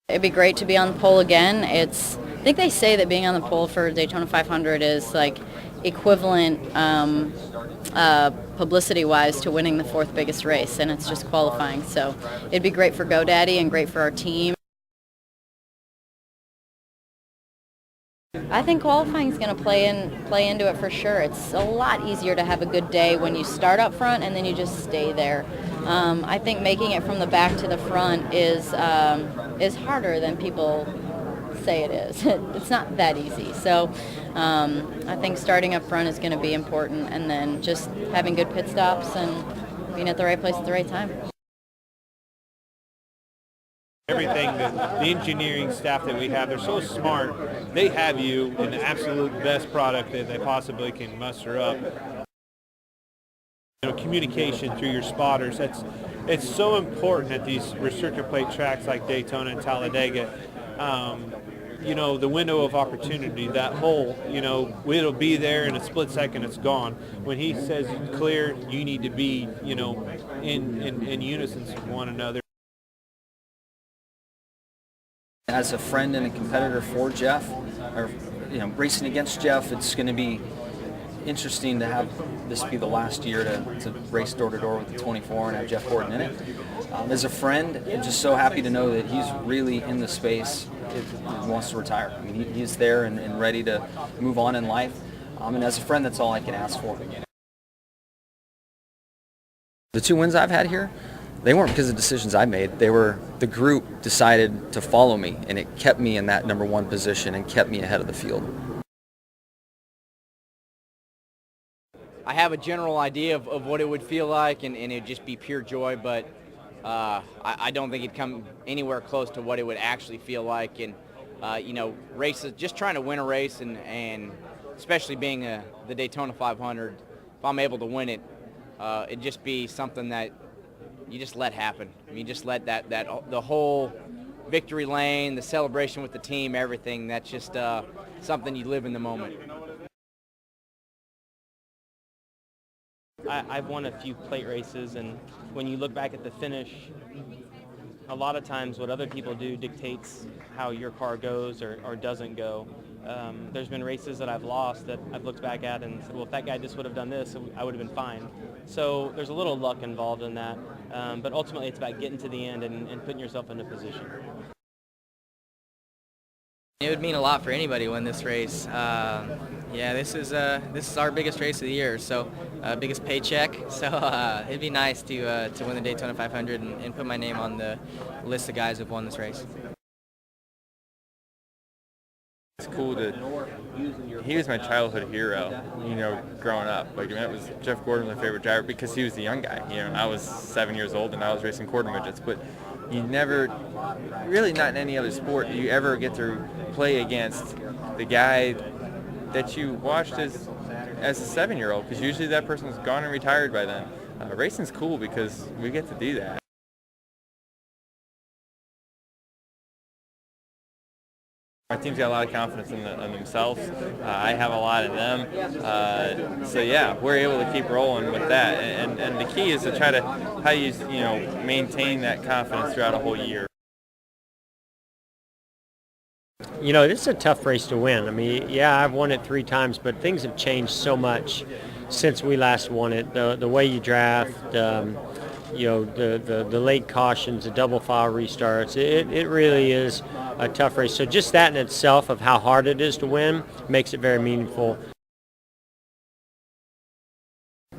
It'd be great to be on the pole again. I think they say that being on the pole for Daytona 500 is like equivalent publicity-wise to winning the fourth biggest race, and it's just qualifying. So it'd be great for GoDaddy and great for our team. I think qualifying is going to play into it for sure. It's a lot easier to have a good day when you start up front and then you just stay there. I think making it from the back to the front is harder than people say it is. It's not that easy. So I think starting up front is going to be important, and then just having good pit stops and being at the right place at the right time. Everything, the engineering staff that we have, they're so smart. They have you in the absolute best product that they possibly can muster up. Communication through your spotters, it's so important at these restrictor plate tracks like Daytona and Talladega. The window of opportunity, that hole, it'll be there in a split second, it's gone. When he says clear, you need to be, in unison with one another. As a friend and a competitor for Jeff, or racing against Jeff, it's going to be interesting to have this be the last year to race door to door with the 24 and have Jeff Gordon in it. As a friend, I'm just so happy to know that he's really in the space if he wants to retire. I mean, he's there and ready to move on in life. And as a friend, that's all I can ask for. The 2 wins I've had here, they weren't because of decisions I made. They were the group decided to follow me, and it kept me in that number 1 position and kept me ahead of the field. I have a general idea of what it would feel like, and it'd just be pure joy, but I don't think it'd come anywhere close to what it would actually feel like. And races, just trying to win a race, and especially being the Daytona 500, if I'm able to win it, it'd just be something that you just let happen. I mean, just let the whole victory lane, the celebration with the team, everything, that's just something you live in the moment. I've won a few plate races, and when you look back at the finish, a lot of times what other people do dictates how your car goes or doesn't go. There's been races that I've lost that I've looked back at and said, well, if that guy just would have done this, I would have been fine. So there's a little luck involved in that, but ultimately it's about getting to the end and putting yourself in a position. It would mean a lot for anybody to win this race. This is our biggest race of the year, so biggest paycheck. So it'd be nice to win the Daytona 500 and put my name on the list of guys who've won this race. It's cool he was my childhood hero, growing up. Like, that was Jeff Gordon, my favorite driver, because he was the young guy. I was 7 years old and I was racing quarter midgets, but you never, really not in any other sport, do you ever get to play against the guy that you watched as a 7-year-old, because usually that person's gone and retired by then. Racing's cool because we get to do that. Our team's got a lot of confidence in themselves. I have a lot in them. So yeah, we're able to keep rolling with that. And the key is to try to how you maintain that confidence throughout a whole year. This is a tough race to win. I mean, yeah, I've won it 3 times, but things have changed so much since we last won it. The way you draft, the late cautions, the double file restarts, it really is a tough race. So just that in itself of how hard it is to win makes it very meaningful.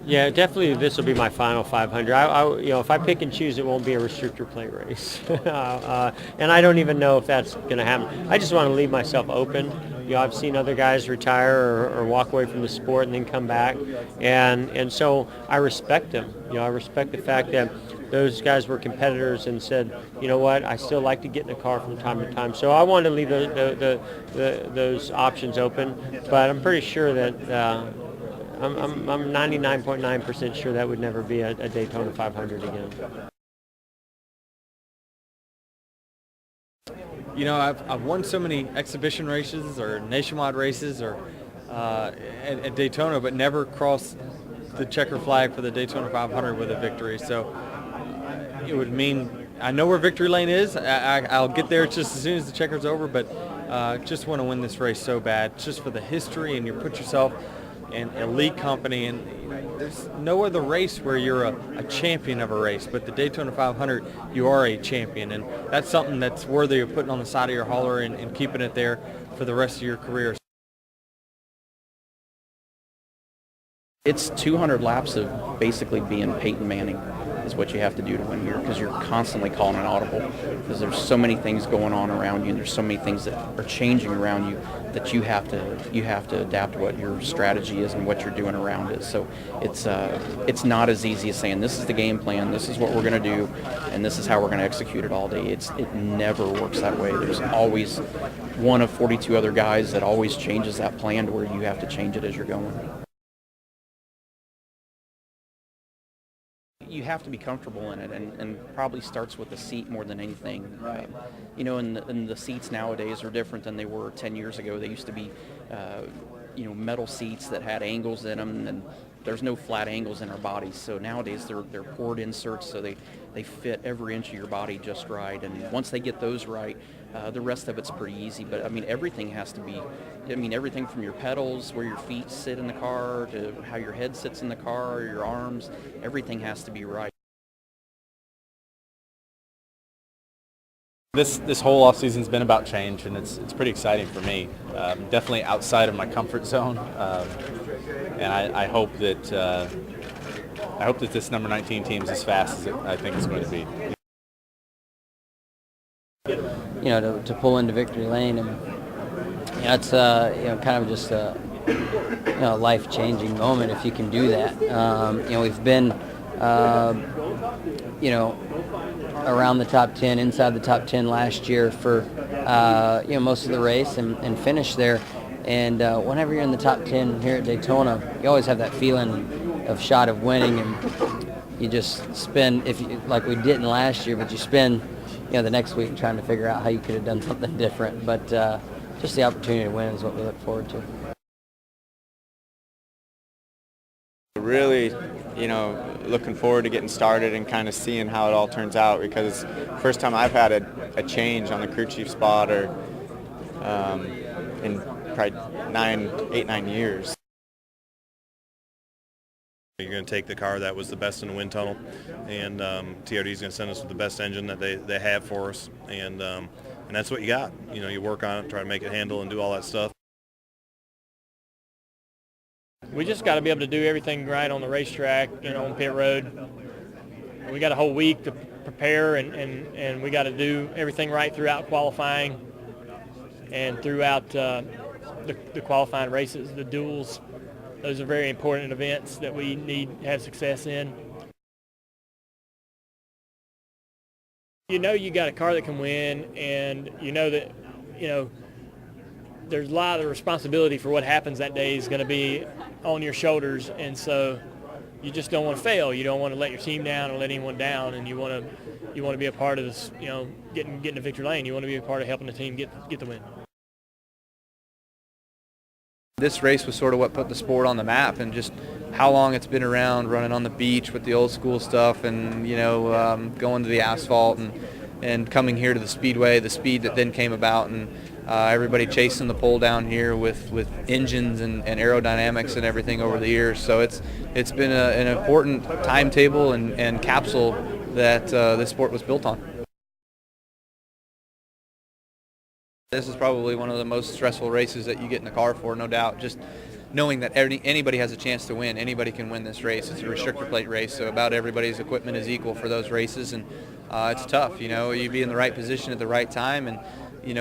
Yeah, definitely this will be my final 500. If I pick and choose, it won't be a restrictor plate race. And I don't even know if that's going to happen. I just want to leave myself open. I've seen other guys retire or walk away from the sport and then come back. And so I respect them. I respect the fact that those guys were competitors and said, you know what, I still like to get in the car from time to time. So I wanted to leave those options open. But I'm pretty sure that I'm 99.9% sure that would never be a Daytona 500 again. I've won so many exhibition races or nationwide races or at Daytona, but never crossed the checker flag for the Daytona 500 with a victory. So it would mean I know where victory lane is. I'll get there just as soon as the checker's over, but just want to win this race so bad, just for the history, and you put yourself in elite company, and there's no other race where you're a champion of a race, but the Daytona 500, you are a champion, and that's something that's worthy of putting on the side of your hauler and keeping it there for the rest of your career. It's 200 laps of basically being Peyton Manning is what you have to do to win here, because you're constantly calling an audible, because there's so many things going on around you, and there's so many things that are changing around you that you have to adapt what your strategy is and what you're doing around it. So it's not as easy as saying this is the game plan, this is what we're going to do, and this is how we're going to execute it all day. It never works that way. There's always one of 42 other guys that always changes that plan to where you have to change it as you're going. You have to be comfortable in it, and probably starts with the seat more than anything. And the seats nowadays are different than they were 10 years ago. They used to be, metal seats that had angles in them, and there's no flat angles in our bodies. So nowadays they're poured inserts, so they fit every inch of your body just right. And once they get those right, the rest of it's pretty easy. But everything has to be. Everything from your pedals, where your feet sit in the car, to how your head sits in the car, or your arms, everything has to be right. This whole off season's been about change, and it's pretty exciting for me. Definitely outside of my comfort zone, and I hope that this number 19 team's as fast as I think it's going to be. To pull into victory lane, and it's kind of just a life-changing moment if you can do that. We've been around the top 10, inside the top 10 last year for most of the race, and finished there. And whenever you're in the top 10 here at Daytona, you always have that feeling of shot of winning, and you just spend, like we didn't last year, but you spend the next week trying to figure out how you could have done something different. But just the opportunity to win is what we look forward to. Really, looking forward to getting started and kind of seeing how it all turns out, because first time I've had a change on the crew chief spot or in probably 8-9 years. You're going to take the car that was the best in the wind tunnel, and TRD is going to send us with the best engine that they have for us, and that's what you got. You work on it, try to make it handle and do all that stuff. We just got to be able to do everything right on the racetrack, on pit road. We got a whole week to prepare, and we got to do everything right throughout qualifying and throughout the qualifying races, the duels. Those are very important events that we need to have success in. You got a car that can win, and that, there's a lot of responsibility for what happens that day is going to be on your shoulders, and so you just don't want to fail. You don't want to let your team down or let anyone down, and you want to be a part of this, getting to victory lane. You want to be a part of helping the team get the win. This race was sort of what put the sport on the map, and just how long it's been around, running on the beach with the old school stuff, and going to the asphalt, and coming here to the Speedway, the speed that then came about, and everybody chasing the pole down here with engines and aerodynamics and everything over the years. So it's been an important timetable and capsule that this sport was built on. This is probably one of the most stressful races that you get in the car for, no doubt. Just knowing that anybody has a chance to win. Anybody can win this race. It's a restrictor plate race, so about everybody's equipment is equal for those races, and it's tough. You be in the right position at the right time, and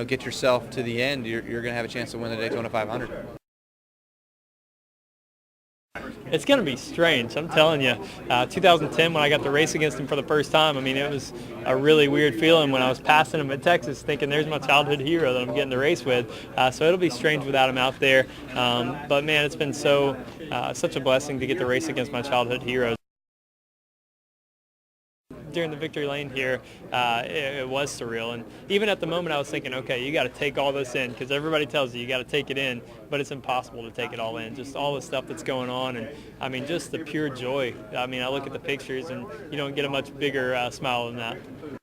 get yourself to the end. You're going to have a chance to win the Daytona 500. It's going to be strange, I'm telling you. 2010, when I got to race against him for the first time, it was a really weird feeling when I was passing him at Texas, thinking there's my childhood hero that I'm getting to race with. So it'll be strange without him out there. But man, it's been such a blessing to get to race against my childhood heroes. During the victory lane here, it was surreal, and even at the moment I was thinking, okay, you got to take all this in, because everybody tells you got to take it in, but it's impossible to take it all in. Just all the stuff that's going on, and just the pure joy. I look at the pictures, and you don't get a much bigger smile than that.